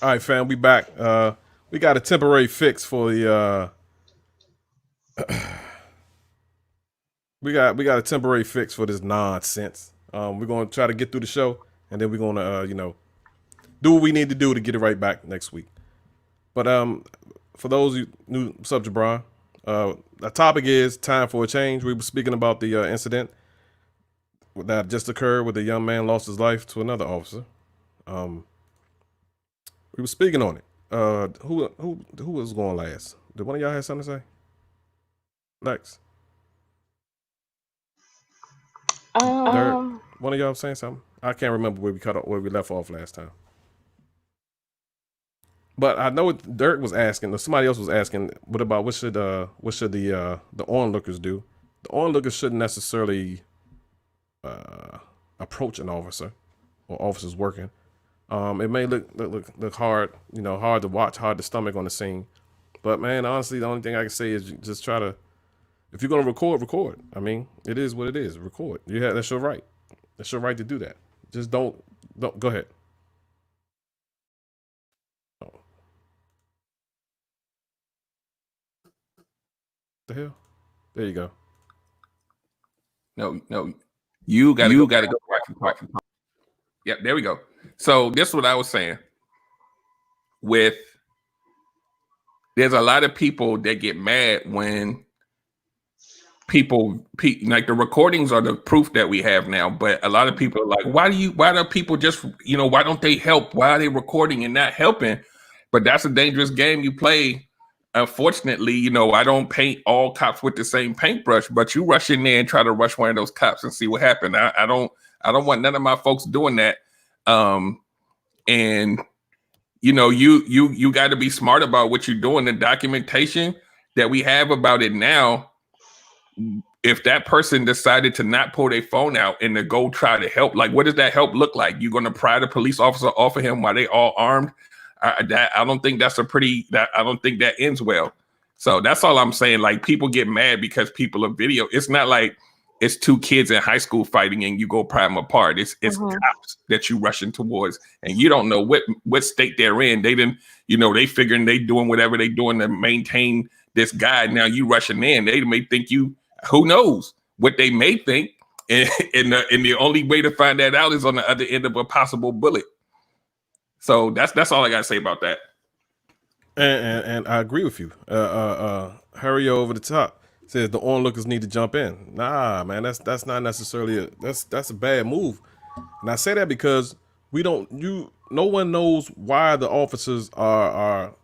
All right, fam, we back. We got a temporary fix for the. We got a temporary fix for this nonsense. We're gonna try to get through the show, and then we're gonna, do what we need to do to get it right back next week. But for those who new subject, Brian, the topic is time for a change. We were speaking about the incident that just occurred where the young man lost his life to another officer. Um, we were speaking on it. Who was going last? Did one of y'all have something to say? Lex, Derek, Um, one of y'all saying something? I can't remember where we left off last time. But I know what Derek was asking, or somebody else was asking. What should the onlookers do? The onlookers shouldn't necessarily uh, approach an officer or officers working. It may look hard, hard to watch, hard to stomach on the scene. But man, honestly, the only thing I can say is just try to. If you're gonna record, record. I mean, it is what it is. Record. That's your right. That's your right to do that. Just don't go ahead. Oh, the hell? There you go. No, you got to go back and talk. Yep, there we go. So this is what I was saying. With there's a lot of people that get mad when like the recordings are the proof that we have now. But a lot of people are like, why do people just why don't they help? Why are they recording and not helping? But that's a dangerous game you play. Unfortunately, I don't paint all cops with the same paintbrush, but you rush in there and try to rush one of those cops and see what happened. I don't want none of my folks doing that. And you got to be smart about what you're doing. The documentation that we have about it now, if that person decided to not pull their phone out and to go try to help, like, what does that help look like? You're going to pry the police officer off of him while they all armed? I don't think I don't think that ends well. So that's all I'm saying. Like, people get mad because people are video. It's not like it's two kids in high school fighting and you go pry them apart. It's cops that you rushing towards, and you don't know what state they're in. They didn't, they figuring they doing whatever they doing to maintain this guy. Now you rushing in. They may think who knows what they may think, and the only way to find that out is on the other end of a possible bullet. So that's all I gotta say about that. And I agree with you. Hurry over the top says the onlookers need to jump in. Nah, man, that's not necessarily that's a bad move. And I say that because no one knows why the officers are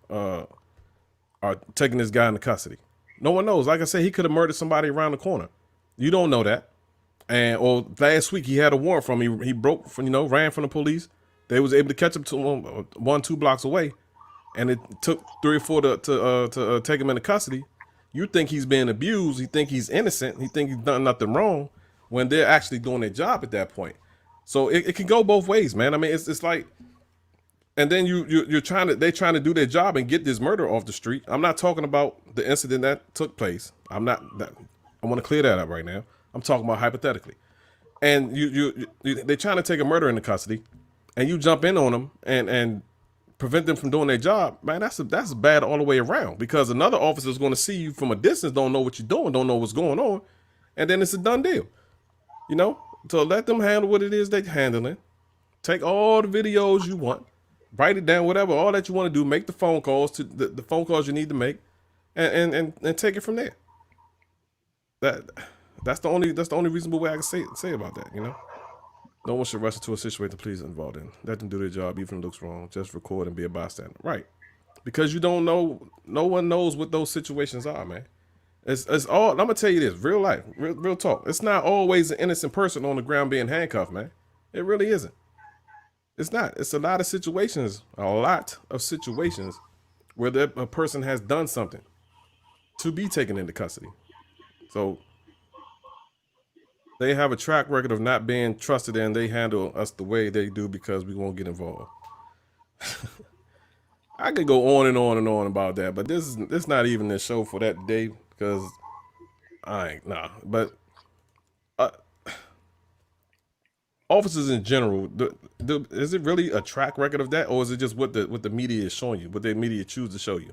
taking this guy into custody. No one knows. Like I said, he could have murdered somebody around the corner. You don't know that. Or last week he had a warrant from him. He broke from ran from the police. They was able to catch him to him 1-2 blocks away, and it took 3 or 4 to take him into custody. You think he's being abused? You think he's innocent? You think he's done nothing wrong? When they're actually doing their job at that point. So it can go both ways, man. I mean, it's like, and then they're trying to do their job and get this murder off the street. I'm not talking about the incident that took place. I want to clear that up right now. I'm talking about hypothetically. And they're trying to take a murderer into custody, and you jump in on them and prevent them from doing their job. Man, that's bad all the way around, because another officer is going to see you from a distance, don't know what you're doing, don't know what's going on, and then it's a done deal. You know, so let them handle what it is they're handling. Take all the videos you want, write it down, whatever, all that you want to do. Make the phone calls to the phone calls you need to make, and take it from there. That that's the only reasonable way I can say about that. You know, no one should rush into a situation the police are involved in. Let them do their job, even if it looks wrong. Just record and be a bystander, right? Because you don't know, no one knows what those situations are, man. It's all. I'm gonna tell you this, real life, real talk. It's not always an innocent person on the ground being handcuffed, man. It really isn't. It's not. It's a lot of situations where a person has done something to be taken into custody. So they have a track record of not being trusted, and they handle us the way they do because we won't get involved. I could go on and on and on about that, but this not even the show for that day because I ain't nah. But uh, officers in general, is it really a track record of that, or is it just what the media is showing you, what the media choose to show you?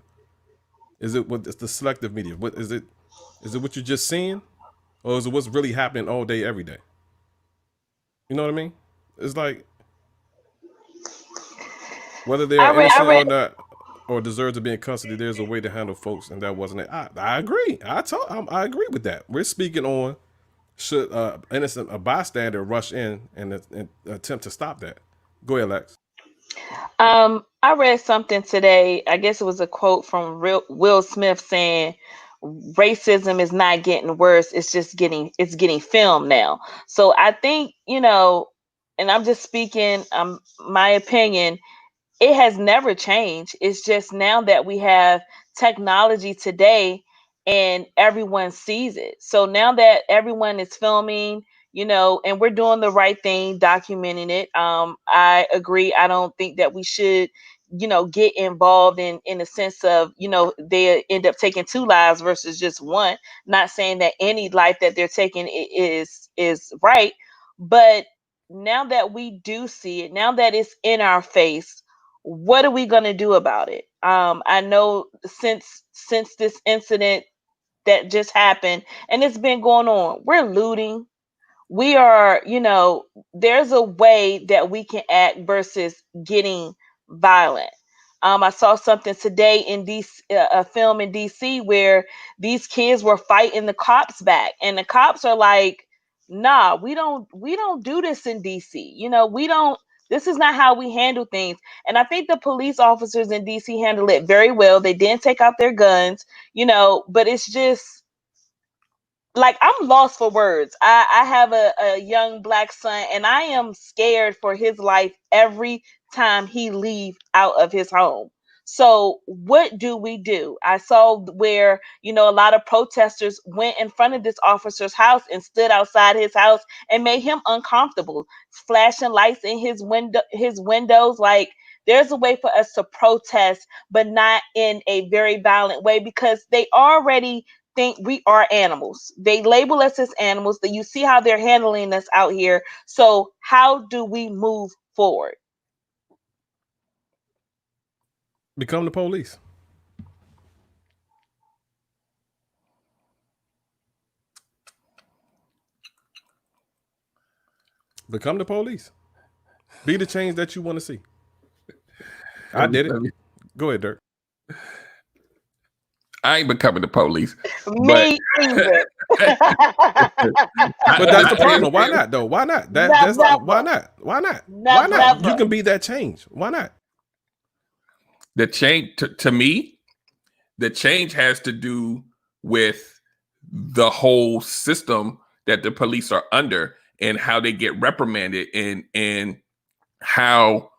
Is it what it's the selective media? What is it? Is it what you're just seeing, or is it what's really happening all day, every day? You know what I mean? It's like whether they I are read innocent or not, or deserve to be in custody. There's a way to handle folks, and that wasn't it. I agree. I agree with that. We're speaking on should innocent a bystander rush in and attempt to stop that. Go ahead, Lex. I read something today. I guess it was a quote from Will Smith saying racism is not getting worse, it's getting filmed now. So I think, and I'm just speaking my opinion, it has never changed. It's just now that we have technology today and everyone sees it. So now that everyone is filming, and we're doing the right thing, documenting it. I agree. I don't think that we should, get involved in the sense of, they end up taking two lives versus just one. Not saying that any life that they're taking is right, but now that we do see it, now that it's in our face, what are we going to do about it? I know since this incident that just happened, and it's been going on, we're looting. We are, there's a way that we can act versus getting violent. I saw something today in DC, a film in DC where these kids were fighting the cops back, and the cops are like, "Nah, we don't do this in DC. We don't. This is not how we handle things." And I think the police officers in DC handle it very well. They didn't take out their guns, but it's just like I'm lost for words. I have a young black son, and I am scared for his life every time he leaves out of his home. So what do we do? I saw where, a lot of protesters went in front of this officer's house and stood outside his house and made him uncomfortable, flashing lights in his windows. Like, there's a way for us to protest, but not in a very violent way, because they already think we are animals. They label us as animals. That you see how they're handling us out here. So how do we move forward? Become the police. Become the police. Be the change that you want to see. I did it. Go ahead, Dirk. I ain't becoming the police. Me either. But that's the problem. Why not though? Why not? Why not? Why not? Why not? You can be that change. Why not? The change to me, the change has to do with the whole system that the police are under and how they get reprimanded, and how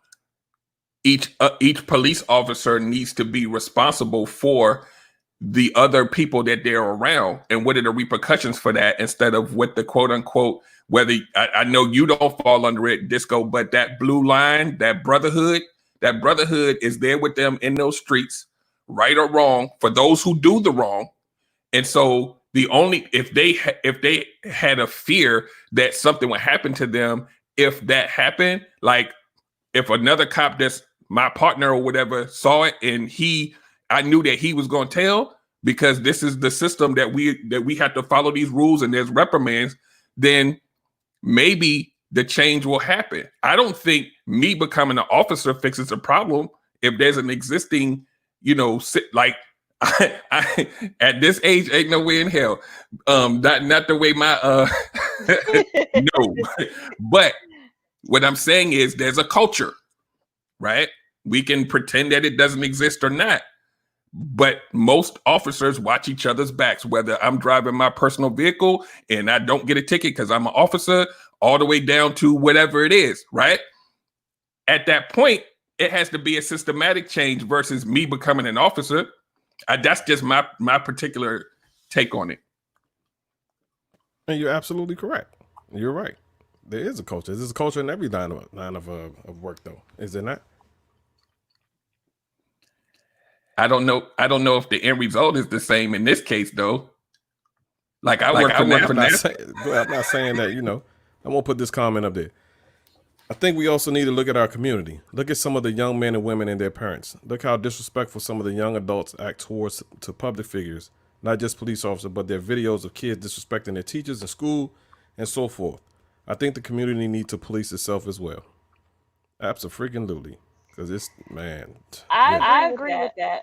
each police officer needs to be responsible for the other people that they're around, and what are the repercussions for that, instead of what the quote unquote, whether I know you don't fall under it, Disco, but that blue line, that brotherhood is there with them in those streets, right or wrong, for those who do the wrong. And so if they had a fear that something would happen to them, if that happened, like if another cop that's my partner or whatever saw it, and I knew that he was going to tell, because this is the system that we have to follow these rules and there's reprimands, then maybe the change will happen. I don't think me becoming an officer fixes the problem if there's an existing, like at this age, ain't no way in hell. Not the way my no. But what I'm saying is there's a culture, right? We can pretend that it doesn't exist or not. But most officers watch each other's backs, whether I'm driving my personal vehicle and I don't get a ticket because I'm an officer, all the way down to whatever it is, right? At that point, it has to be a systematic change versus me becoming an officer. That's just my particular take on it. And you're absolutely correct. You're right. There is a culture. There's a culture in every line of work, though. Is there not? I don't know if the end result is the same in this case, though. Like I work for I'm not saying that, I won't put this comment up there. I think we also need to look at our community. Look at some of the young men and women and their parents. Look how disrespectful some of the young adults act towards to public figures, not just police officers, but their videos of kids disrespecting their teachers in school and so forth. I think the community needs to police itself as well. Absolutely. Because it's, man. I agree with that.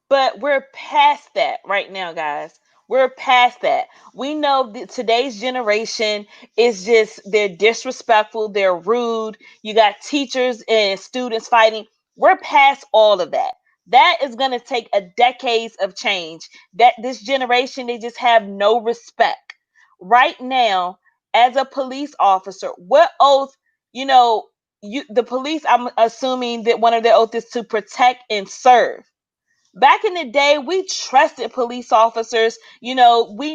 But we're past that right now, guys. We're past that. We know that today's generation is just, they're disrespectful, they're rude. You got teachers and students fighting. We're past all of that. That is going to take a decades of change. That this generation, they just have no respect. Right now, as a police officer, what oath, the police, I'm assuming that one of their oaths is to protect and serve. Back in the day, we trusted police officers. We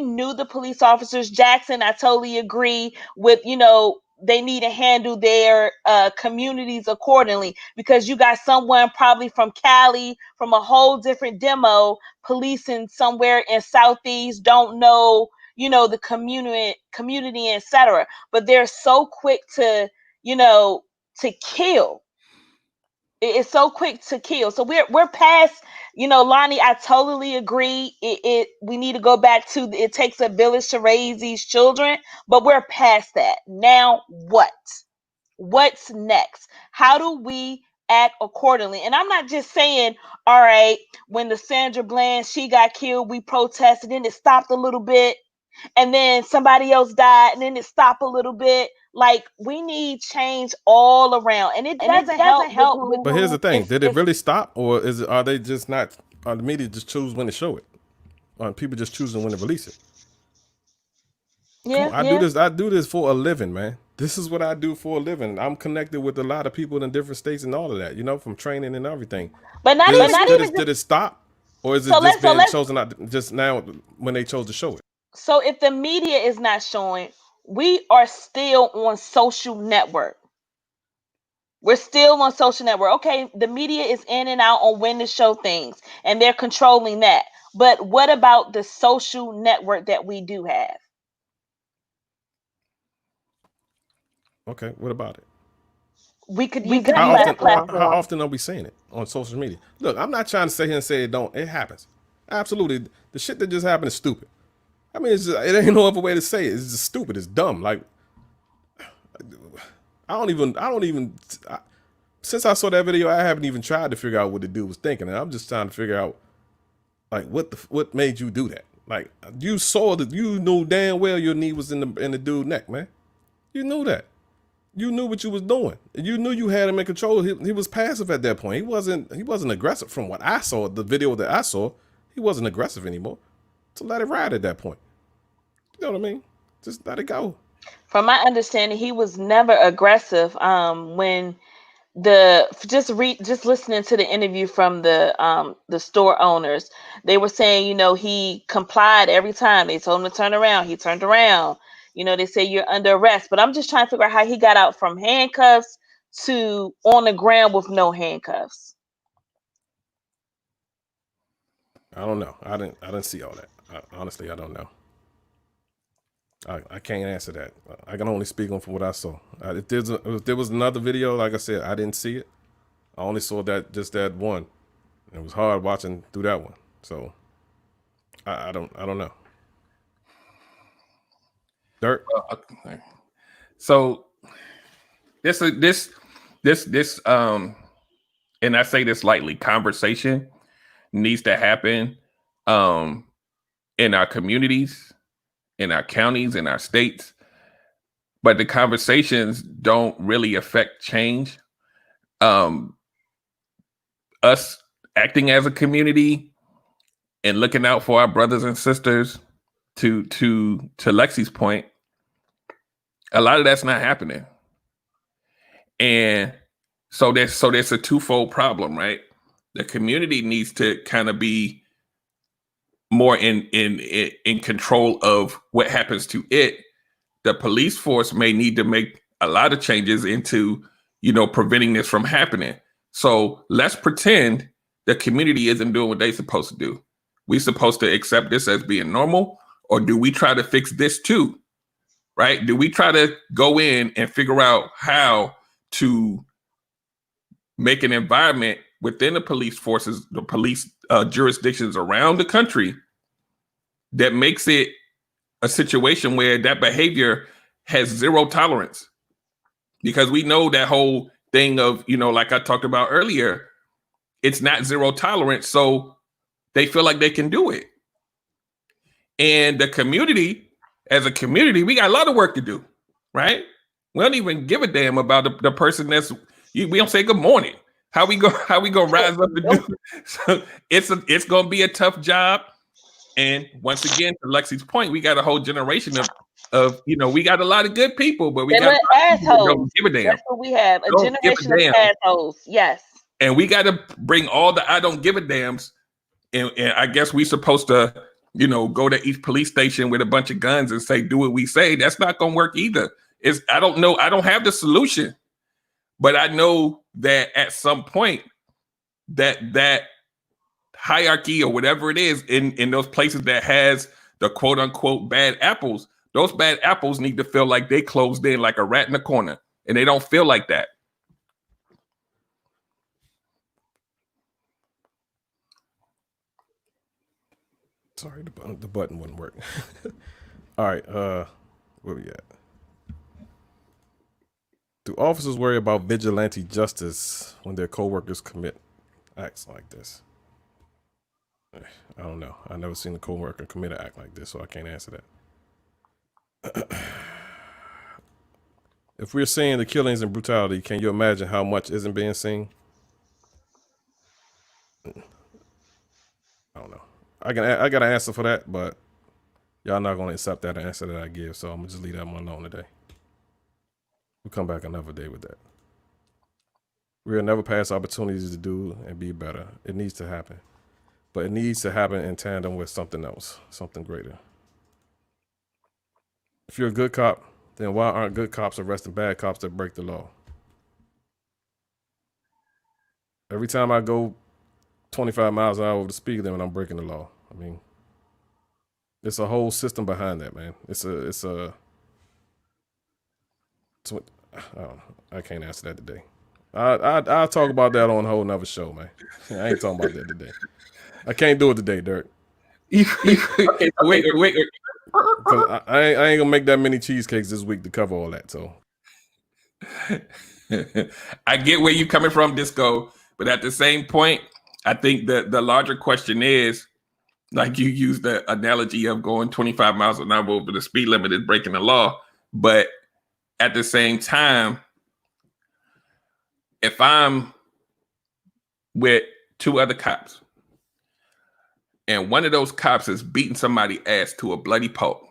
knew the police officers. Jackson, I totally agree with, they need to handle their communities accordingly, because you got someone probably from Cali, from a whole different demo, policing somewhere in Southeast, don't know, the community, etc. But they're so quick to, to kill. It's so quick to kill. So we're past, Lonnie, I totally agree. We need to go back to it takes a village to raise these children, but we're past that. Now what? What's next? How do we act accordingly? And I'm not just saying, all right, when the Sandra Bland, she got killed, we protested, and it stopped a little bit, and then somebody else died, and then it stopped a little bit. Like, we need change all around, and it doesn't help with But here's the thing: did it really stop, or are they just not? Are the media just choose when to show it? Or people just choosing when to release it? Yeah, I do this for a living, man. This is what I do for a living. I'm connected with a lot of people in different states and all of that, from training and everything. But did it stop, or is it just being chosen out just now when they chose to show it? So if the media is not showing, we are still on social network. We're still on social network. Okay, the media is in and out on when to show things, and they're controlling that. But what about the social network that we do have? Okay, what about it? We could use that platform. How often are we saying it on social media? Look, I'm not trying to sit here and say it don't. It happens. Absolutely. The shit that just happened is stupid. I mean, it ain't no other way to say it. It's just stupid. It's dumb. Like, I don't even. Since I saw that video, I haven't even tried to figure out what the dude was thinking. And I'm just trying to figure out, like, what made you do that? Like, you knew damn well your knee was in the dude's neck, man. You knew that. You knew what you was doing. You knew you had him in control. He was passive at that point. He wasn't aggressive. From what I saw, the video that I saw, he wasn't aggressive anymore. So let it ride at that point. You know what I mean? Just let it go. From my understanding, he was never aggressive. When just listening to the interview from the store owners, they were saying, he complied every time they told him to turn around. He turned around. They say you're under arrest, but I'm just trying to figure out how he got out from handcuffs to on the ground with no handcuffs. I don't know. I didn't see all that. Honestly, I don't know. I can't answer that. I can only speak on from what I saw. If there was another video, like I said, I didn't see it. I only saw just that one. It was hard watching through that one. So I don't know. Dirt. So this and I say this lightly, conversation needs to happen in our communities, in our counties, in our states, but the conversations don't really affect change. Us acting as a community and looking out for our brothers and sisters, to Lexi's point, a lot of that's not happening. And so there's a twofold problem, right? The community needs to kind of be more in control of what happens to it. The police force may need to make a lot of changes into, preventing this from happening. So let's pretend the community isn't doing what they're supposed to do. We're supposed to accept this as being normal, or do we try to fix this too? Right? Do we try to go in and figure out how to make an environment within the police forces, the police jurisdictions around the country, that makes it a situation where that behavior has zero tolerance? Because we know that whole thing of, like I talked about earlier, it's not zero tolerance. So they feel like they can do it. And the community, as a community, we got a lot of work to do, right? We don't even give a damn about the person we don't say good morning. How we go rise up and do? So it's gonna be a tough job. And once again, to Lexi's point, we got a whole generation of we got a lot of good people, but we got assholes. Don't give a damn. That's what we have. A generation of assholes. Yes. And we got to bring all the I don't give a dams. And I guess we supposed to, go to each police station with a bunch of guns and say, do what we say. That's not going to work either. I don't know. I don't have the solution, but I know that at some point that hierarchy or whatever it is in those places that has the quote unquote bad apples, those bad apples need to feel like they closed in like a rat in a corner, and they don't feel like that. Sorry, the button wouldn't work. All right, where we at? Do officers worry about vigilante justice when their coworkers commit acts like this? I don't know. I've never seen a coworker commit an act like this, so I can't answer that. If we're seeing the killings and brutality, can you imagine how much isn't being seen? I don't know. I got an answer for that, but y'all not gonna accept that answer that I give, so I'm gonna just leave that one alone today. We'll come back another day with that. We'll never pass opportunities to do and be better. It needs to happen, but it needs to happen in tandem with something else, something greater. If you're a good cop, then why aren't good cops arresting bad cops that break the law? Every time I go 25 miles an hour over the speed limit, I'm breaking the law. I mean, it's a whole system behind that, man. I can't answer that today. I'll talk about that on a whole nother show, man. I ain't talking about that today. I can't do it today, Dirk. Okay, wait. Cause I ain't gonna make that many cheesecakes this week to cover all that. So I get where you're coming from, Disco, but at the same point, I think that the larger question is, like you used the analogy of going 25 miles an hour over the speed limit is breaking the law. But at the same time, if I'm with two other cops and one of those cops is beating somebody's ass to a bloody pulp,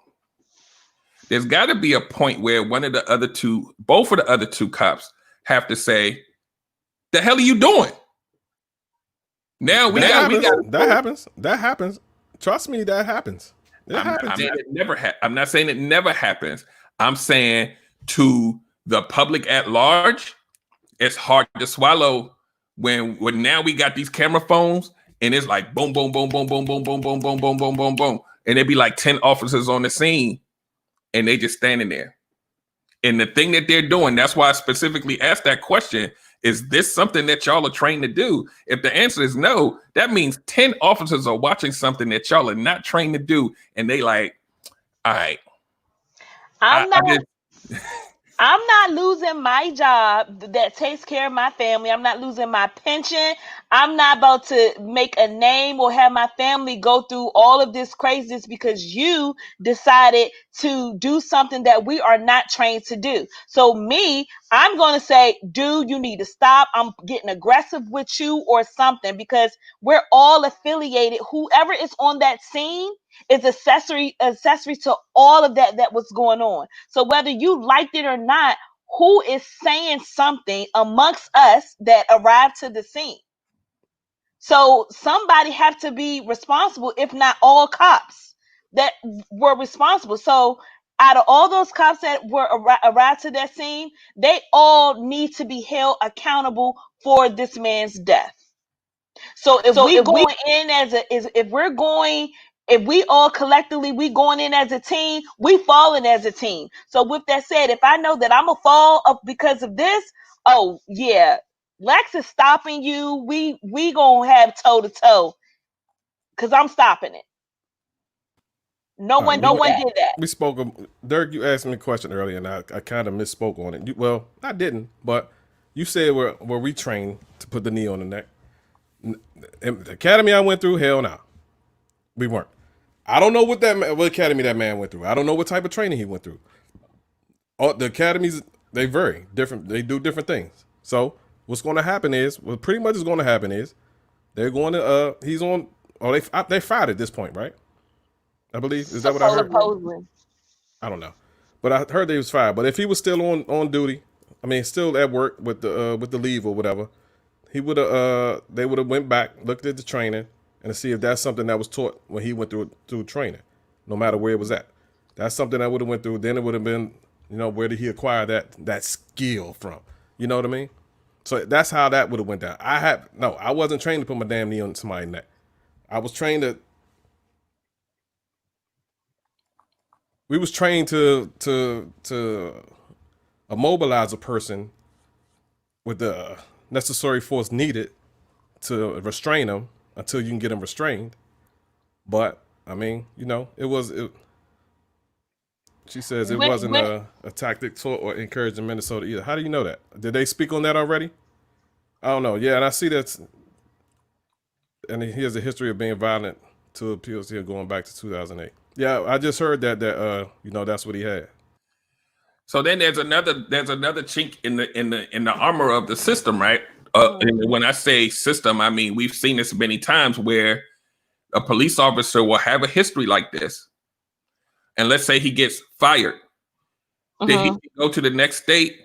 there's got to be a point where both of the other two cops have to say, the hell are you doing? Now that happens. Trust me, that happens. I'm not saying it never happens. I'm saying to the public at large, it's hard to swallow when now we got these camera phones and it's like boom, boom, boom, boom, boom, boom, boom, boom, boom, boom, boom, boom, boom. And there'd be like 10 officers on the scene and they just standing there. And the thing that they're doing, that's why I specifically asked that question, is this something that y'all are trained to do? If the answer is no, that means 10 officers are watching something that y'all are not trained to do. And they like, all right. I'm not losing my job that takes care of my family. I'm not losing my pension. I'm not about to make a name or have my family go through all of this craziness because you decided to do something that we are not trained to do. So me, I'm going to say, dude, you need to stop. I'm getting aggressive with you or something because we're all affiliated. Whoever is on that scene is accessory to all of that was going on. So whether you liked it or not, who is saying something amongst us that arrived to the scene? So somebody have to be responsible, if not all cops that were responsible. So out of all those cops that were arrived to that scene, they all need to be held accountable for this man's death. So if we going in as if we all collectively we going in as a team, we falling as a team. So with that said, if I know that I'm a fall up because of this, oh yeah, Lex is stopping you. We gonna have toe to toe because I'm stopping it. No one did that. We spoke. Dirk, you asked me a question earlier, and I kind of misspoke on it. Well, I didn't, but you said were we trained to put the knee on the neck? In the academy I went through, hell no, we weren't. I don't know what academy that man went through. I don't know what type of training he went through. The academies, they vary different. They do different things. So what's going to happen is, what pretty much is going to happen is, they're going to he's on. Oh, they fired at this point, right? I believe, is that what I heard? Supposedly. I don't know, but I heard they was fired. But if he was still on duty, I mean, still at work with the leave or whatever, he would have they would have went back, looked at the training, and to see if that's something that was taught when he went through training, no matter where it was at. That's something that would have went through. Then it would have been, where did he acquire that skill from? You know what I mean? So that's how that would have went down. I wasn't trained to put my damn knee on somebody's neck. I was trained to. We was trained to immobilize a person with the necessary force needed to restrain them until you can get them restrained. But I mean, it was. She says it wasn't a tactic taught or encouraged in Minnesota either. How do you know that? Did they speak on that already? I don't know. Yeah, and I see that. And he has a history of being violent to appeals here going back to 2008. Yeah, I just heard that that's what he had. So then there's another chink in the armor of the system, right? And when I say system, I mean we've seen this many times where a police officer will have a history like this, and let's say he gets fired, then he can go to the next state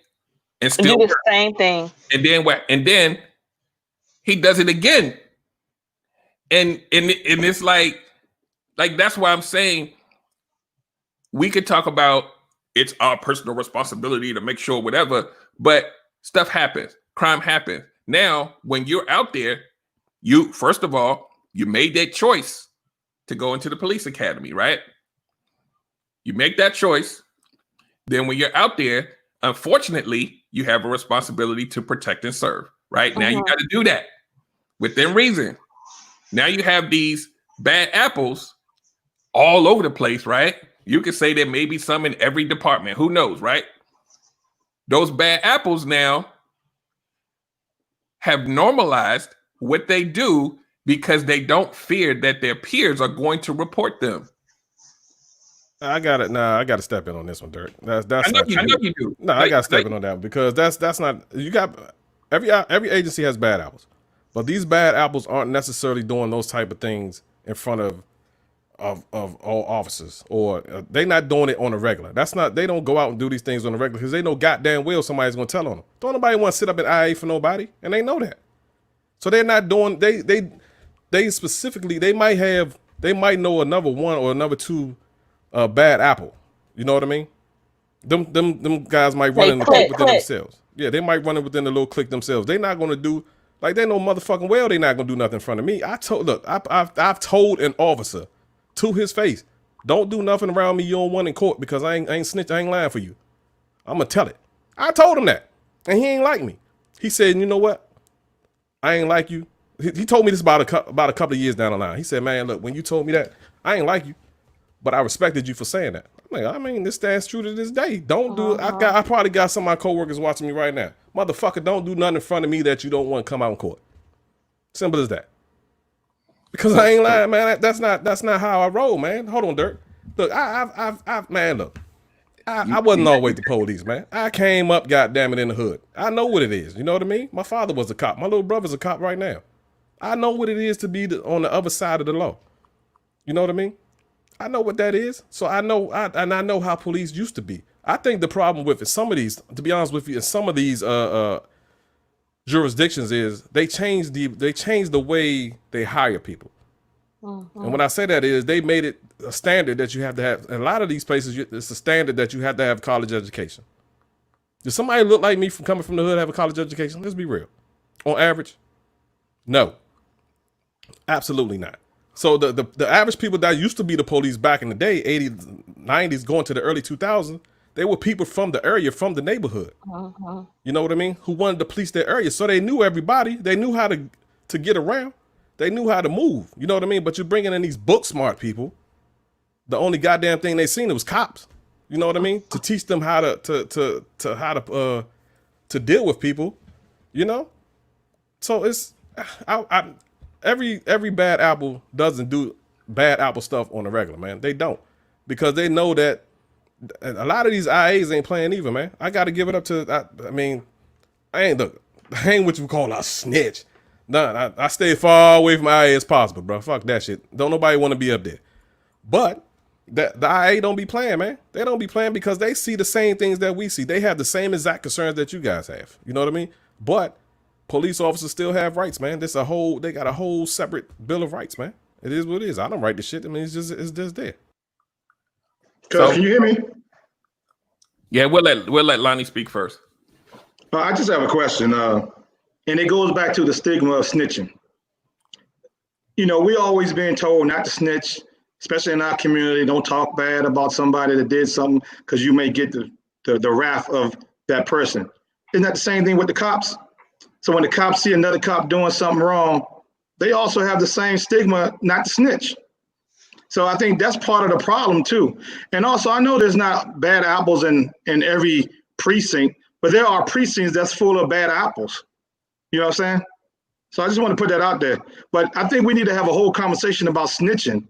and still do the same thing, and then he does it again, and it's like that's why I'm saying we could talk about it's our personal responsibility to make sure whatever, but stuff happens, crime happens. Now, when you're out there, you first of all, you made that choice to go into the police academy, right? You make that choice. Then when you're out there, unfortunately, you have a responsibility to protect and serve, right? Now you got to do that within reason. Now you have these bad apples all over the place, right? You could say there may be some in every department. Who knows, right? Those bad apples now have normalized what they do because they don't fear that their peers are going to report them. I got it. Nah, I got to step in on this one, Dirk. That's I know you do. No, I got to step in on that one because that's not. You got every agency has bad apples, but these bad apples aren't necessarily doing those type of things in front of all officers, or they not doing it on a regular. That's not. They don't go out and do these things on a regular because they know goddamn well somebody's gonna tell on them. Don't nobody want to sit up in IA for nobody, and they know that. So they're not doing. They specifically they might know another one or another two bad apple. You know what I mean? Them guys might run in the clique within themselves. Yeah, they might run it within the little clique themselves. They're not gonna do like they know motherfucking well they're not gonna do nothing in front of me. I've told an officer to his face, don't do nothing around me you don't want in court because I ain't snitch, I ain't lying for you. I'm gonna tell it. I told him that, and he ain't like me. He said, you know what? I ain't like you. He told me this about a couple of years down the line. He said, man, look, when you told me that, I ain't like you, but I respected you for saying that. Like, I mean, this stands true to this day. Don't do it. I probably got some of my coworkers watching me right now. Motherfucker, don't do nothing in front of me that you don't want to come out in court. Simple as that. Because I ain't lying, man. That's not how I roll, man. Hold on, Dirk. Look, man, look. I wasn't always the police, man. I came up, goddamn it, in the hood. I know what it is. You know what I mean? My father was a cop. My little brother's a cop right now. I know what it is to be on the other side of the law. You know what I mean? I know what that is. So I know, and I know how police used to be. I think the problem with it, some of these, to be honest with you, in some of these jurisdictions is they changed the way they hire people. And when I say that is they made it a standard that you have to have. In a lot of these places, it's a standard that you have to have college education. Does somebody look like me from coming from the hood have a college education? Let's be real. On average, no, absolutely not. So the average people that used to be the police back in the day, 80s, 90s, going to the early 2000s, they were people from the area, from the neighborhood. You know what I mean? Who wanted to police their area. So they knew everybody. They knew how to get around. They knew how to move. You know what I mean? But you're bringing in these book smart people. The only goddamn thing they seen was cops. You know what I mean? To teach them how to deal with people. You know? So it's every bad apple doesn't do bad apple stuff on the regular, man. They don't, because they know that a lot of these IAs ain't playing either, man. I got to give it up to. I mean, I ain't what you call a snitch. Nah, I stay far away from IA as possible, bro. Fuck that shit. Don't nobody want to be up there. But the IA don't be playing, man. They don't be playing because they see the same things that we see. They have the same exact concerns that you guys have. You know what I mean? But police officers still have rights, man. They got a whole separate bill of rights, man. It is what it is. I don't write the shit. I mean, it's just there. So, can you hear me? Yeah, we'll let Lonnie speak first. I just have a question, and it goes back to the stigma of snitching. You know, we always been told not to snitch, especially in our community. Don't talk bad about somebody that did something because you may get the wrath of that person. Isn't that the same thing with the cops? So when the cops see another cop doing something wrong, they also have the same stigma not to snitch. So I think that's part of the problem too. And also, I know there's not bad apples in every precinct, but there are precincts that's full of bad apples. You know what I'm saying? So I just want to put that out there. But I think we need to have a whole conversation about snitching,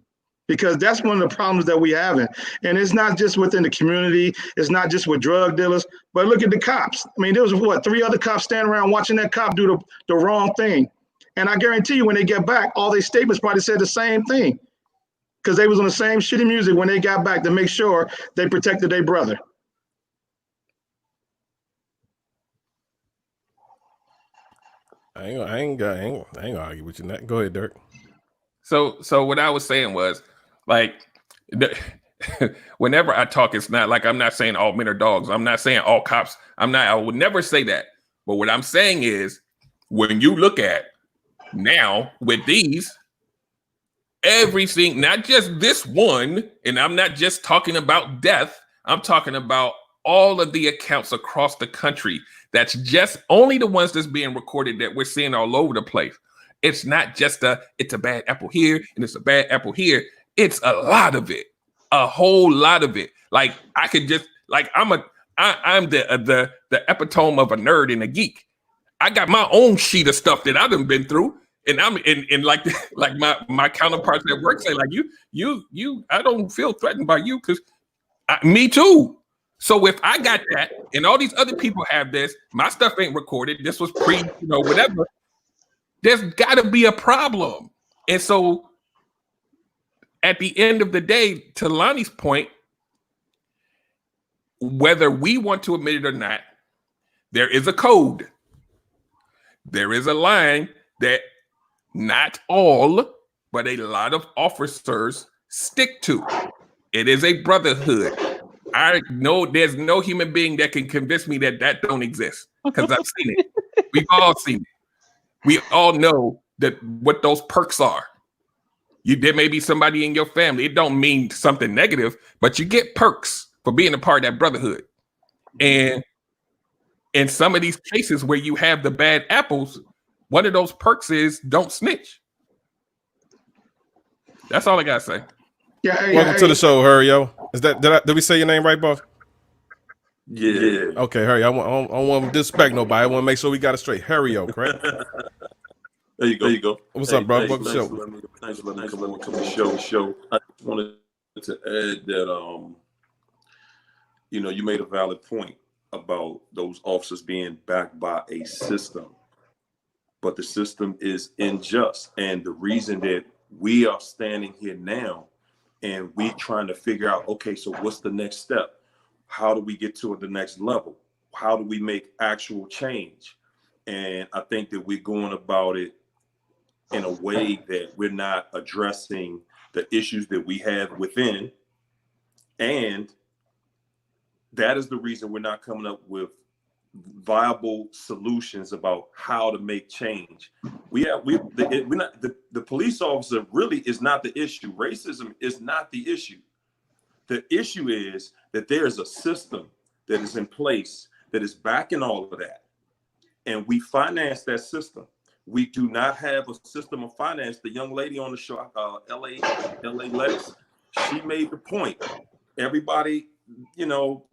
because that's one of the problems that we have. And it's not just within the community. It's not just with drug dealers, but look at the cops. I mean, there was 3 other cops standing around watching that cop do the wrong thing. And I guarantee you when they get back, all their statements probably said the same thing, because they was on the same shitty music when they got back to make sure they protected their brother. I ain't gonna argue with you. Go ahead, Dirk. So what I was saying was, like, whenever I talk, it's not like I'm not saying all men are dogs. I'm not saying all cops. I would never say that. But what I'm saying is, when you look at now with these, everything, not just this one, and I'm not just talking about death, I'm talking about all of the accounts across the country. That's just only the ones that's being recorded that we're seeing all over the place. It's not just it's a bad apple here and it's a bad apple here. It's a lot of it, a whole lot of it. Like I could just I'm the epitome of a nerd and a geek. I got my own sheet of stuff that I've been through, and I'm in like my counterparts at work say like you I don't feel threatened by you because me too. So if I got that and all these other people have this, my stuff ain't recorded. This was whatever. There's got to be a problem. And so at the end of the day, to Lonnie's point, whether we want to admit it or not, there is a code. There is a line that not all, but a lot of officers stick to. It is a brotherhood. I know there's no human being that can convince me that don't exist, because I've seen it. We've all seen it. We all know that what those perks are. There may be somebody in your family. It don't mean something negative, but you get perks for being a part of that brotherhood. And in some of these cases where you have the bad apples, one of those perks is don't snitch. That's all I gotta say. Yeah. Welcome to the show, Hurry, yo. Is that did we say your name right, boss? Yeah. Okay, Harry. I don't want to disrespect nobody. I want to make sure we got it straight. Harry-O, correct? There you go. What's up, bro? Welcome to the Thanks show. for letting me come on to the show. I just wanted to add that you made a valid point about those officers being backed by a system, but the system is unjust, and the reason that we are standing here now and we trying to figure out, okay, so what's the next step? How do we get to the next level? How do we make actual change? And I think that we're going about it in a way that we're not addressing the issues that we have within. And that is the reason we're not coming up with viable solutions about how to make change. The police officer really is not the issue. Racism is not the issue. The issue is that there is a system that is in place that is backing all of that. And we finance that system. We do not have a system of finance. The young lady on the show, LA Lex, she made the point. Everybody,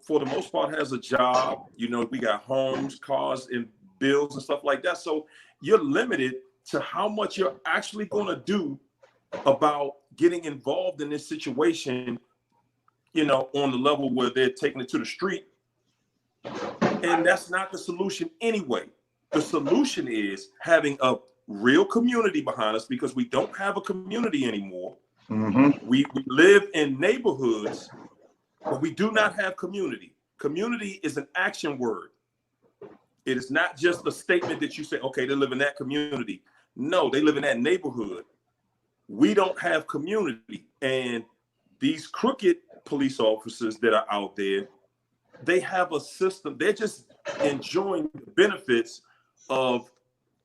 for the most part has a job. We got homes, cars, and bills and stuff like that. So you're limited to how much you're actually going to do about getting involved in this situation, on the level where they're taking it to the street. And that's not the solution anyway. The solution is having a real community behind us, because we don't have a community anymore. Mm-hmm. We live in neighborhoods, but we do not have community. Community is an action word. It is not just a statement that you say, okay, they live in that community. No, they live in that neighborhood. We don't have community. And these crooked police officers that are out there, they have a system. They're just enjoying the benefits of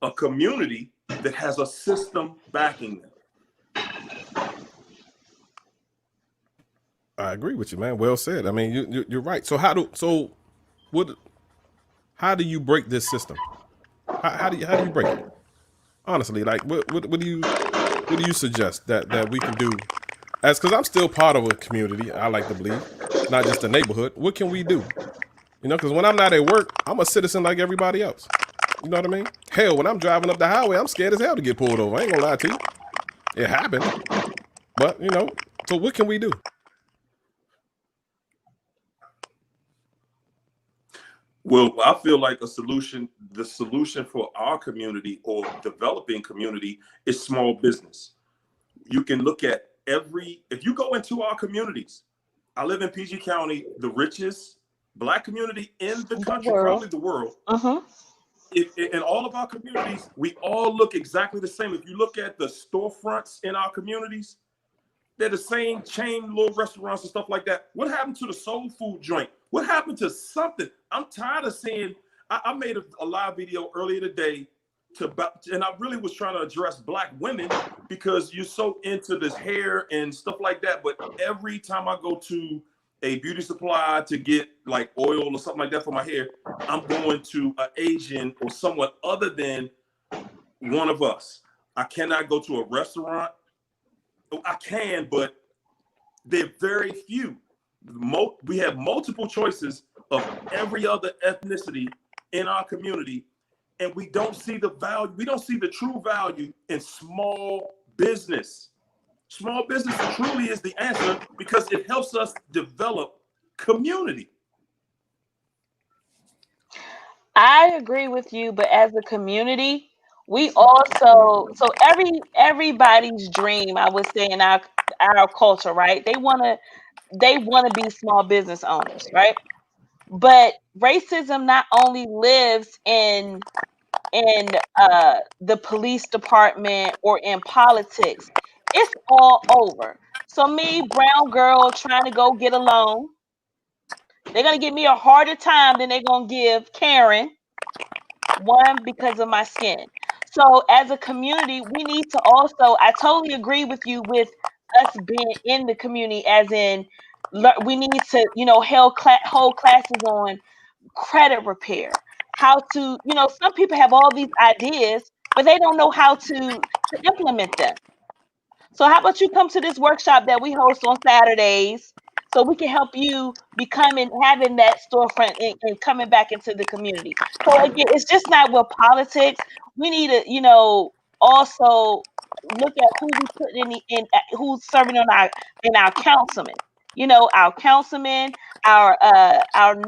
a community that has a system backing them. I agree with you, man. Well said. I mean, you're right. So how do you break this system? How do you break it? Honestly, like what do you suggest that we can do? Because I'm still part of a community, I like to believe, not just a neighborhood. What can we do? Because when I'm not at work, I'm a citizen like everybody else. You know what I mean? Hell, when I'm driving up the highway, I'm scared as hell to get pulled over. I ain't gonna lie to you. It happened. But, so what can we do? Well, I feel like the solution for our community or developing community is small business. You can look at if you go into our communities, I live in PG County, the richest Black community in the country, probably the world. Uh-huh. In all of our communities, we all look exactly the same. If you look at the storefronts in our communities, they're the same chain little restaurants and stuff like that. What happened to the soul food joint? What happened to something? I'm tired of seeing. I made a live video earlier today and I really was trying to address Black women, because you're so into this hair and stuff like that. But every time I go to a beauty supply to get like oil or something like that for my hair, I'm going to an Asian or someone other than one of us. I cannot go to a restaurant. I can, but they're very few. We have multiple choices of every other ethnicity in our community, and we don't see the value. We don't see the true value in small business. Small business truly is the answer, because it helps us develop community. I agree with you, but as a community, we also, so everybody's dream, I would say, in our culture, right? They want to be small business owners, right? But racism not only lives in the police department or in politics, it's all over. So me, brown girl, trying to go get a loan, they're gonna give me a harder time than they're gonna give Karen. One, because of my skin. So as a community, we need to also, I totally agree with you with us being in the community, as in we need to, hold classes on credit repair, how to, some people have all these ideas, but they don't know how to implement them. So how about you come to this workshop that we host on Saturdays, so we can help you becoming having that storefront and coming back into the community. So again, it's just not with politics. We need to, also look at who we put who's serving on our councilmen. Our councilmen, our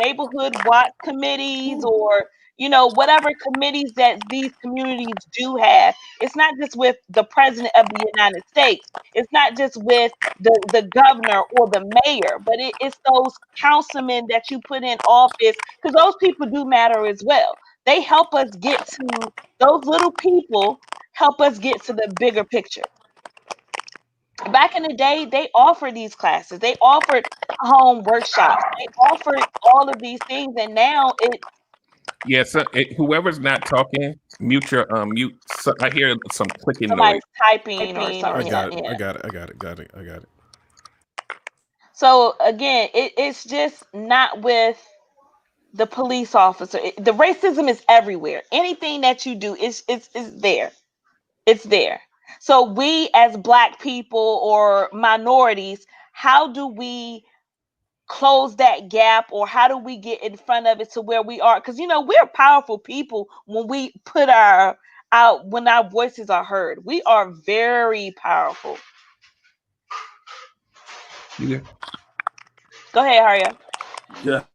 neighborhood watch committees, or whatever committees that these communities do have. It's not just with the president of the United States. It's not just with the governor or the mayor, but it's those councilmen that you put in office, because those people do matter as well. They help us get to those little people, help us get to the bigger picture. Back in the day, they offered these classes, they offered home workshops, they offered all of these things, and now Yes, whoever's not talking, mute your mute. So, I hear some clicking noise. somebody's typing or something. I got it. So again, it's just not with the police officer. The racism is everywhere. Anything that you do is there. It's there. So we as Black people or minorities, how do we close that gap, or how do we get in front of it to where we are? Because we're powerful people when we put when our voices are heard. We are very powerful. Yeah. Go ahead, Haria.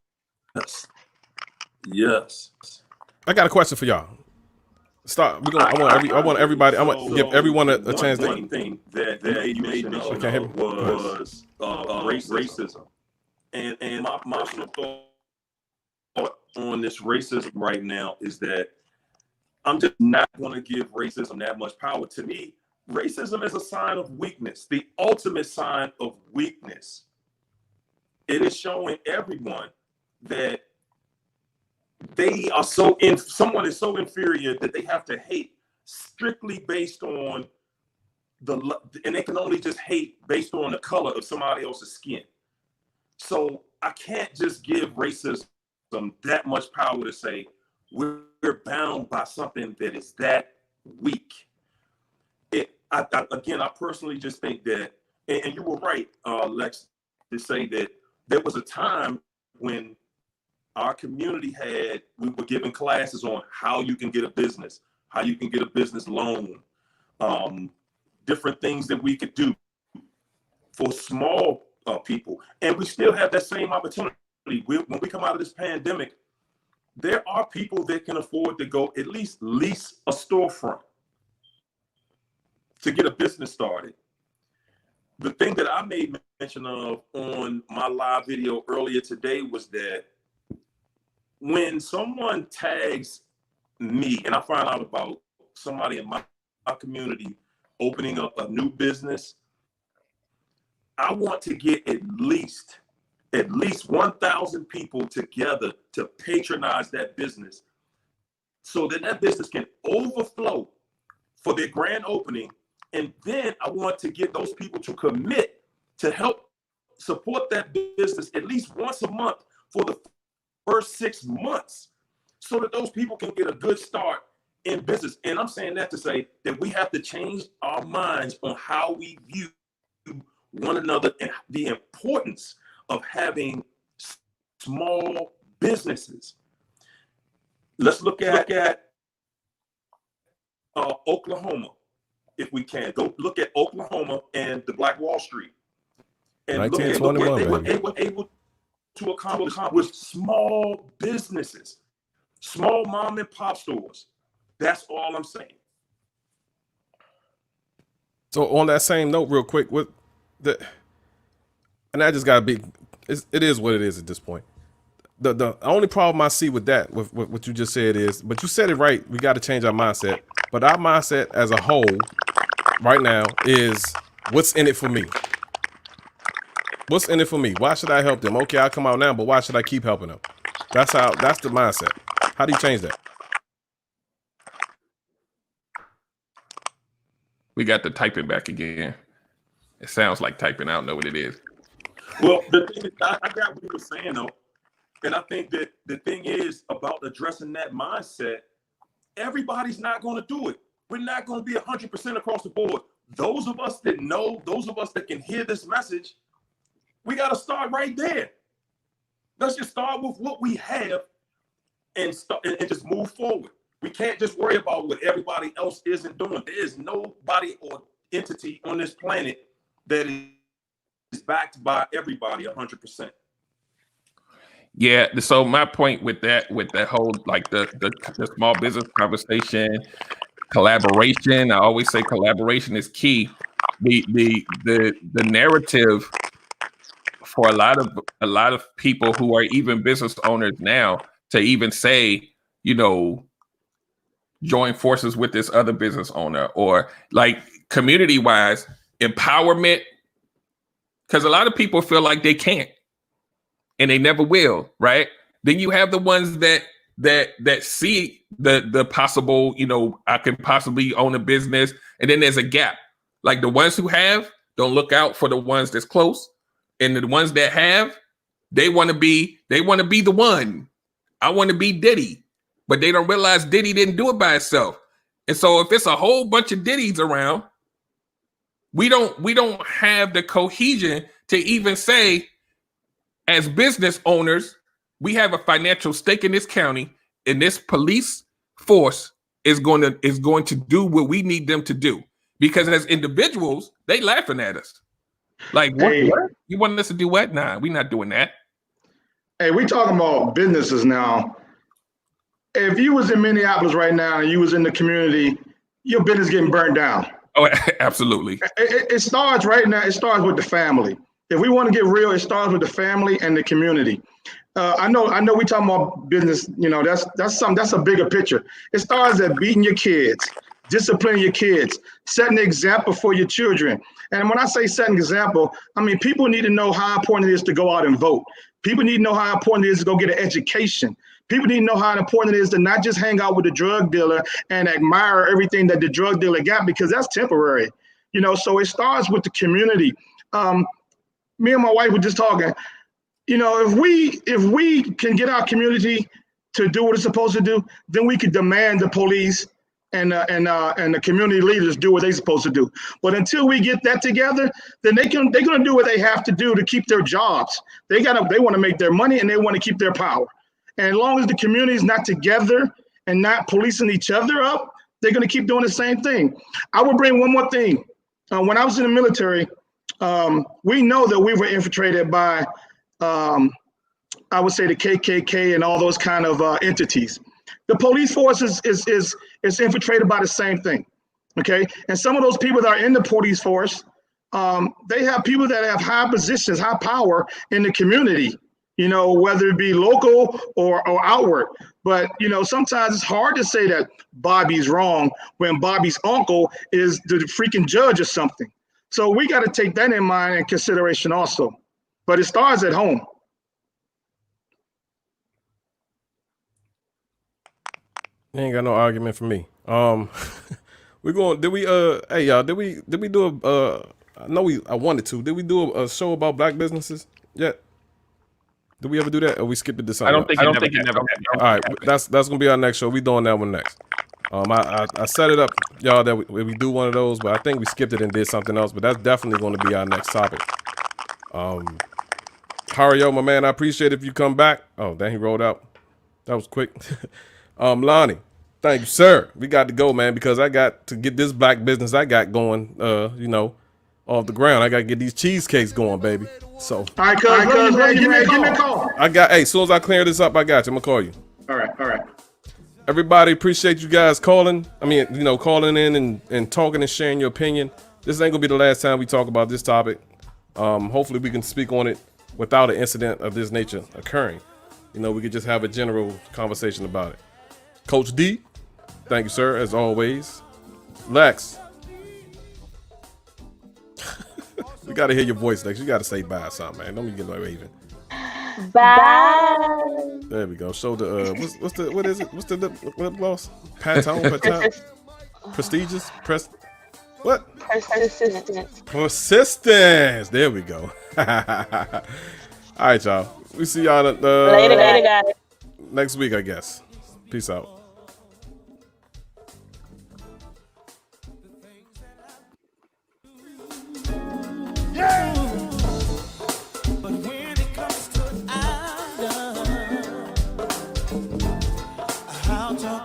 Yes. I got a question for y'all. Start. I want everybody. I want to give everyone a chance. One thing that you made mention of was racism, and my personal thought on this racism right now is that I'm just not going to give racism that much power. To me, racism is a sign of weakness, the ultimate sign of weakness. It is showing everyone that someone is so inferior that they have to hate strictly based on and they can only just hate based on the color of somebody else's skin. So I can't just give racism that much power to say we're bound by something that is that weak. I personally just think that, and you were right, Lex, to say that there was a time when our community we were giving classes on how you can get a business, how you can get a business loan, different things that we could do for small people. And we still have that same opportunity. When we come out of this pandemic, there are people that can afford to go at least lease a storefront to get a business started. The thing that I made mention of on my live video earlier today was that when someone tags me and I find out about somebody in my community opening up a new business, I want to get at least 1,000 people together to patronize that business so that business can overflow for their grand opening. And then I want to get those people to commit to help support that business at least once a month for the first 6 months so that those people can get a good start in business. And I'm saying that to say that we have to change our minds on how we view one another and the importance of having small businesses. Let's look at Oklahoma, if we can. Go look at Oklahoma and the Black Wall Street. And 1921, they were able to accomplish with small businesses, small mom and pop stores. That's all I'm saying. So on that same note, real quick, and I just gotta be, it is what it is at this point. The only problem I see with that, with what you just said is, but you said it right, we got to change our mindset. But our mindset as a whole right now is, what's in it for me? What's in it for me? Why should I help them? Okay, I'll come out now, but why should I keep helping them? That's the mindset. How do you change that? We got the typing back again. It sounds like typing. I don't know what it is. Well, the thing is, I got what you were saying though. And I think that the thing is about addressing that mindset, everybody's not going to do it. We're not going to be 100% across the board. Those of us that know, those of us that can hear this message, We got to start right there. Let's just start with what we have and just move forward. We can't just worry about what everybody else isn't doing. There is nobody or entity on this planet that is backed by everybody 100%. Yeah. So my point with that whole like the small business conversation, collaboration. I always say collaboration is key. The narrative for a lot of people who are even business owners now to even say, join forces with this other business owner, or like community wise empowerment, because a lot of people feel like they can't and they never will, right? Then you have the ones that see the possible, I can possibly own a business, and then there's a gap. Like the ones who have don't look out for the ones that's close, and the ones that have, they want to be the one. I want to be Diddy, but they don't realize Diddy didn't do it by itself. And so if it's a whole bunch of Diddys around, we don't have the cohesion to even say, as business owners, we have a financial stake in this county, and this police force is going to do what we need them to do. Because as individuals, they laughing at us. Like, what? Hey. You want us to do what? Nah, we're not doing that. Hey, we talking about businesses now. If you was in Minneapolis right now and you was in the community, your business getting burnt down. Oh, absolutely. It starts right now. It starts with the family. If we want to get real, it starts with the family and the community. I know we talking about business, that's a bigger picture. It starts at beating your kids, disciplining your kids, setting an example for your children. And when I say setting an example, I mean, people need to know how important it is to go out and vote. People need to know how important it is to go get an education. People need to know how important it is to not just hang out with the drug dealer and admire everything that the drug dealer got, because that's temporary. So it starts with the community. Me and my wife were just talking. If we can get our community to do what it's supposed to do, then we could demand the police and the community leaders do what they're supposed to do. But until we get that together, then they're gonna do what they have to do to keep their jobs. They want to make their money, and they want to keep their power. And as long as the community is not together and not policing each other up, they're gonna keep doing the same thing. I will bring one more thing. When I was in the military, we know that we were infiltrated by, I would say, the KKK and all those kind of entities. The police force is infiltrated by the same thing, okay? And some of those people that are in the police force, they have people that have high positions, high power in the community, whether it be local or outward. But, sometimes it's hard to say that Bobby's wrong when Bobby's uncle is the freaking judge or something. So we got to take that in mind and consideration also. But it starts at home. You ain't got no argument for me. We're going. Did we? Hey y'all. Did we do a? I wanted to. Did we do a show about black businesses yet? Did we ever do that, or we skipped it to something? I don't think it never happened. All right, that's gonna be our next show. We doing that one next. I set it up, y'all, that we do one of those, but I think we skipped it and did something else. But that's definitely going to be our next topic. Hario, my man, I appreciate if you come back. Oh, then he rolled out. That was quick. Lonnie, thank you, sir. We got to go, man, because I got to get this black business I got going, off the ground. I got to get these cheesecakes going, baby. So, All right, cuz, give me a call. As soon as I clear this up, I got you. I'm going to call you. All right. Everybody, appreciate you guys calling. Calling in and talking and sharing your opinion. This ain't gonna be the last time we talk about this topic. Hopefully we can speak on it without an incident of this nature occurring. We could just have a general conversation about it. Coach D, thank you, sir, as always. Lex. We gotta hear your voice, Lex. You gotta say bye or something, man. Don't be getting away even. Bye. There we go. Show the what is it? What's the lip gloss? Patone? Prestigious? What? Persistence. There we go. All right, y'all. We see y'all Later, guys. Next week, I guess. Peace out.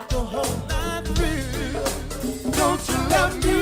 the whole night through. Don't you love me?